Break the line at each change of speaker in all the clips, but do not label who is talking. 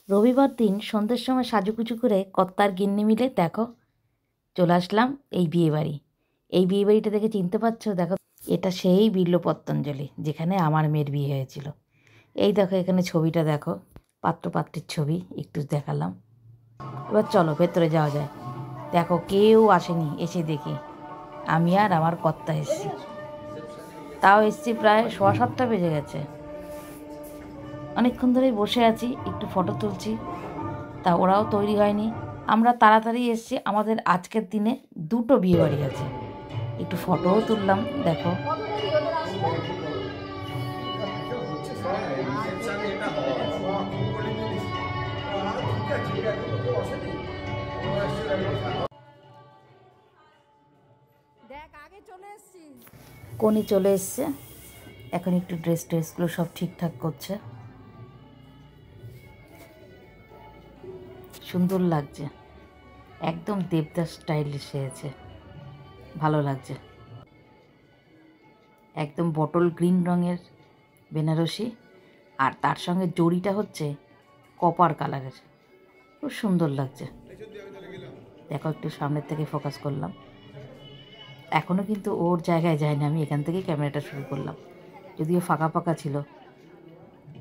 রবিবার দিন সন্ধ্যের সময় সাজুগুজু করে কর্তার গিন্নি মিলে দেখো চলে আসলাম এই বিয়েবাড়ি। এই বিয়েবাড়িটা দেখে চিনতে পারছো? দেখো, এটা সেই বিল্ল পতঞ্জলি যেখানে আমার মেয়ের বিয়ে হয়েছিল। এই দেখো এখানে ছবিটা দেখো, পাত্রপাত্রীর ছবি একটু দেখালাম। এবার চলো ভেতরে যাওয়া যায়। দেখো কেউ আসেনি, এসে দেখি আমি আর আমার কর্তা এসছি। তাও এসছি প্রায় 7:15 বেজে গেছে। অনেকক্ষণ ধরেই বসে আছি, একটু ফটো তুলছি, তা ওরাও তৈরি হয়নি। আমরা তাড়াতাড়ি এসছি, আমাদের আজকের দিনে 2টো বিয়েবাড়ি আছে। একটু ফটোও তুললাম। দেখো কোনি চলে এসছে, এখন একটু ড্রেসগুলো সব ঠিকঠাক করছে। সুন্দর লাগছে, একদম দেবদাস স্টাইলে সেজেছে, ভালো লাগছে। একদম বটল গ্রিন রঙের বেনারসি, আর তার সঙ্গে জড়িটা হচ্ছে কপার কালারের, খুব সুন্দর লাগছে। দেখো একটু সামনের থেকে ফোকাস করলাম। এখনও কিন্তু ওর জায়গায় যায়নি, আমি এখান থেকেই ক্যামেরাটা শুরু করলাম। যদিও ফাঁকা ফাঁকা ছিল,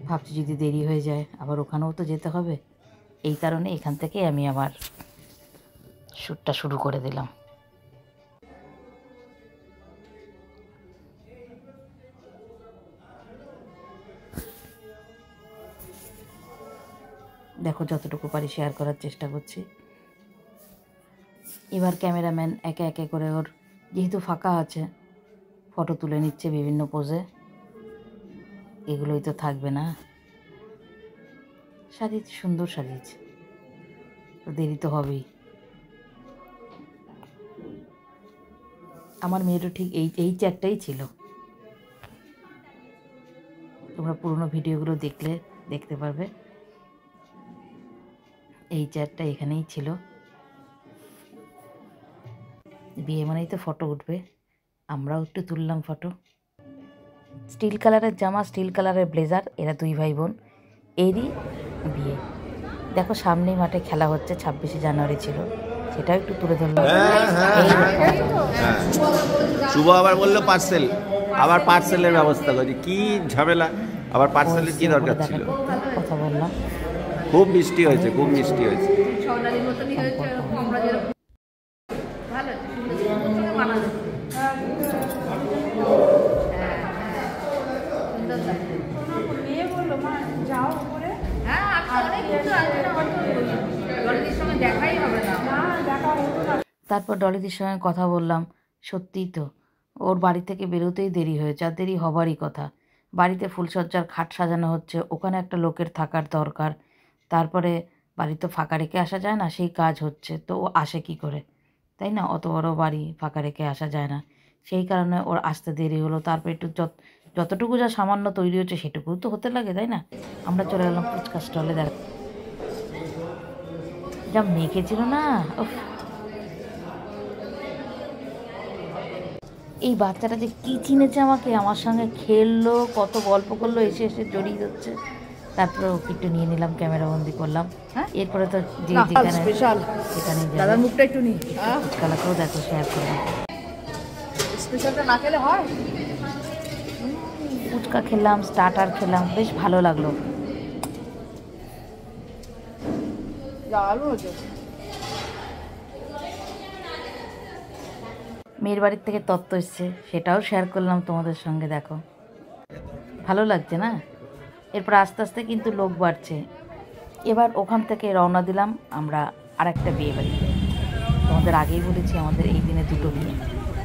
ভাবছি যদি দেরি হয়ে যায় আবার ওখানেও তো যেতে হবে, এই কারণে এখান থেকে আমি আমার শ্যুটটা শুরু করে দিলাম। দেখো যতটুকু পারি শেয়ার করার চেষ্টা করছি। এবার ক্যামেরাম্যান একে একে করে ওর যেহেতু ফাঁকা আছে ফটো তুলে নিচ্ছে বিভিন্ন পোজে। এগুলোই তো থাকবে না, সাজিয়েছে, সুন্দর সাজিয়েছে, তো দেরি তো হবেই। আমার মেয়েরও ঠিক এই চেয়ারটাই ছিল। তোমরা পুরনো ভিডিওগুলো দেখতে পারবে, এই চেয়ারটা এখানেই ছিল। বিয়ে মানেই তো ফটো উঠবে, আমরাও একটু তুললাম ফটো। স্টিল কালারের জামা, স্টিল কালারের ব্লেজার, এরা 2 ভাই বোন, এরই বিয়ে। দেখো সামনেই মাঠে খেলা হচ্ছে, 26শে জানুয়ারি ছিল, সেটাও একটু তুলে ধরলাম।
শুভ আবার বললো পার্সেল, আবার পার্সেলের ব্যবস্থা করি, কি ঝামেলা, আবার পার্সেলের কি দরকার ছিল।
কথা বললাম,
খুব মিষ্টি হয়েছে, খুব মিষ্টি হয়েছে।
তারপর ডলিদির সঙ্গে কথা বললাম। সত্যিই তো ওর বাড়ি থেকে বেরোতেই দেরি হয়েছে, আর দেরি হবারই কথা। বাড়িতে ফুলসজ্জার খাট সাজানো হচ্ছে, ওখানে একটা লোকের থাকার দরকার। তারপরে বাড়ি তো ফাঁকা রেখে আসা যায় না, সেই কাজ হচ্ছে, তো ও আসে কি করে, তাই না? অত বড় বাড়ি ফাঁকা রেখে আসা যায় না, সেই কারণে ওর আসতে দেরি হলো। তারপর একটু যতটুকু যা সামান্য তৈরি হচ্ছে সেটুকু তো হতে লাগে, তাই না? আমরা চলে গেলাম ফুচকা স্টলে। দেখ যা মেখেছিল না, এই বাচ্চাটা যে কী চিনেছে আমাকে, আমার সঙ্গে খেললো, কত গল্প করলো, এসে এসে জড়িয়ে যাচ্ছে। তারপরে ওকে একটু নিয়ে নিলাম, ক্যামেরা বন্দি করলাম। এরপরে তো যেখানে দাদার মুখটা একটু নিই, ফুচকালাকেও দেখো শেয়ার করলাম। স্পেশালটা না খেলে হয়। ফুচকা খেলাম, স্টার্টার খেলাম, বেশ ভালো লাগলো। মেয়ের বাড়ির থেকে তত্ত্ব এসছে, সেটাও শেয়ার করলাম তোমাদের সঙ্গে। দেখো ভালো লাগছে না? এরপর আস্তে আস্তে কিন্তু লোক বাড়ছে। এবার ওখান থেকে রওনা দিলাম আমরা আরেকটা বিয়ে বাড়িতে। তোমাদের আগেই বলেছি আমাদের এই দিনে 2টো বিয়ে।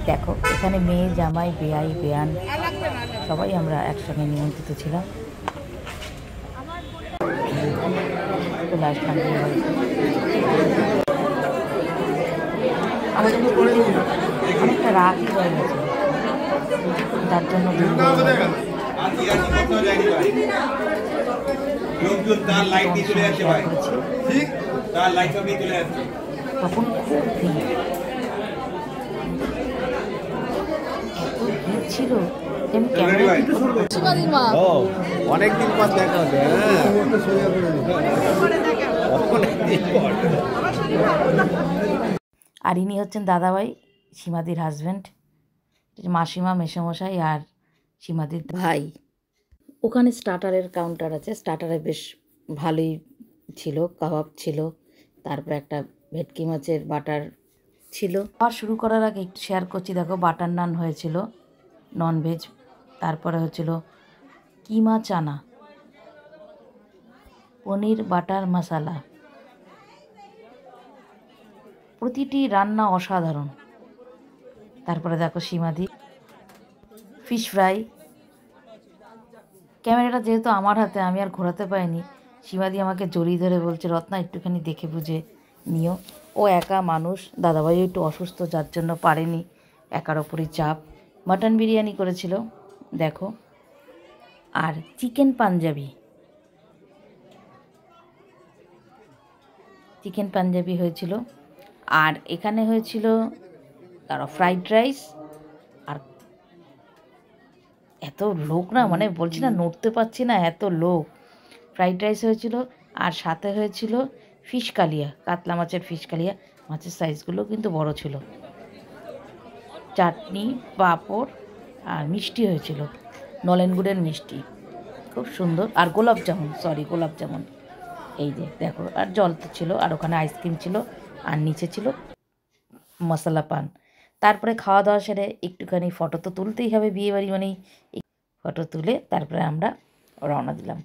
দেখো এখানে মেয়ে, জামাই, বেয়াই, বেয়ান সবাই আমরা একসঙ্গে নিমন্ত্রিত ছিলাম। চলে আসলাম বিয়ে বাড়িতে। আমাদের অনেকটা রাতই হয়ে গেছে, যার জন্য তখন খুব ভিড়, এত ভিড় ছিল ছিল যে আমি ক্যামেরা
ও অনেকদিন পর দেখা হচ্ছে। হ্যাঁ অনেকদিন পর।
আর ইনি হচ্ছেন দাদাভাই, সীমাদির হাজব্যান্ড, মাসিমা, মেসোমশাই আর সীমাদির ভাই। ওখানে স্টার্টারের কাউন্টার আছে, স্টার্টারে বেশ ভালোই ছিল, কাবাব ছিল, তারপরে একটা ভেটকি মাছের বাটার ছিল। আর শুরু করার আগে একটু শেয়ার করছি, দেখো বাটার নান হয়েছিল ননভেজ, তারপরে হচ্ছিল কিমা চানা, পনির বাটার মশালা, প্রতিটি রান্না অসাধারণ। তারপরে দেখো সীমাদি ফিশ ফ্রাই। ক্যামেরাটা যেহেতু আমার হাতে, আমি আর ঘোরাতে পারিনি, সীমাদি আমাকে জড়িয়ে ধরে বলছে, রত্না একটুখানি দেখে বুঝে নিও, ও একা মানুষ, দাদাভাইও একটু অসুস্থ, যার জন্য পারেনি, একার ওপরই চাপ। মাটন বিরিয়ানি করেছিল দেখো, আর চিকেন পাঞ্জাবি হয়েছিল। আর এখানে হয়েছিল আরও ফ্রাইড রাইস। আর এত লোক না, মানে বলছি না, নড়তে পারছি না, এত লোক। ফ্রাইড রাইস হয়েছিল, আর সাথে হয়েছিল ফিশ কালিয়া, কাতলা মাছের ফিশ কালিয়া, মাছের সাইজগুলো কিন্তু বড় ছিল, চাটনি, পাঁপড়, আর মিষ্টি হয়েছিল, নলেন গুড়ের মিষ্টি, খুব সুন্দর। আর গোলাপ জামুন, এই যে দেখো, আর জল তো ছিল, আর ওখানে আইসক্রিম ছিল, আর নিচে ছিল মশলা পান। তারপরে খাওয়া দাওয়া সেরে একটুখানি ফটো তো তুলতেই হবে, বিয়েবাড়ি মানেই ফটো তুলে তারপরে আমরা রওনা দিলাম।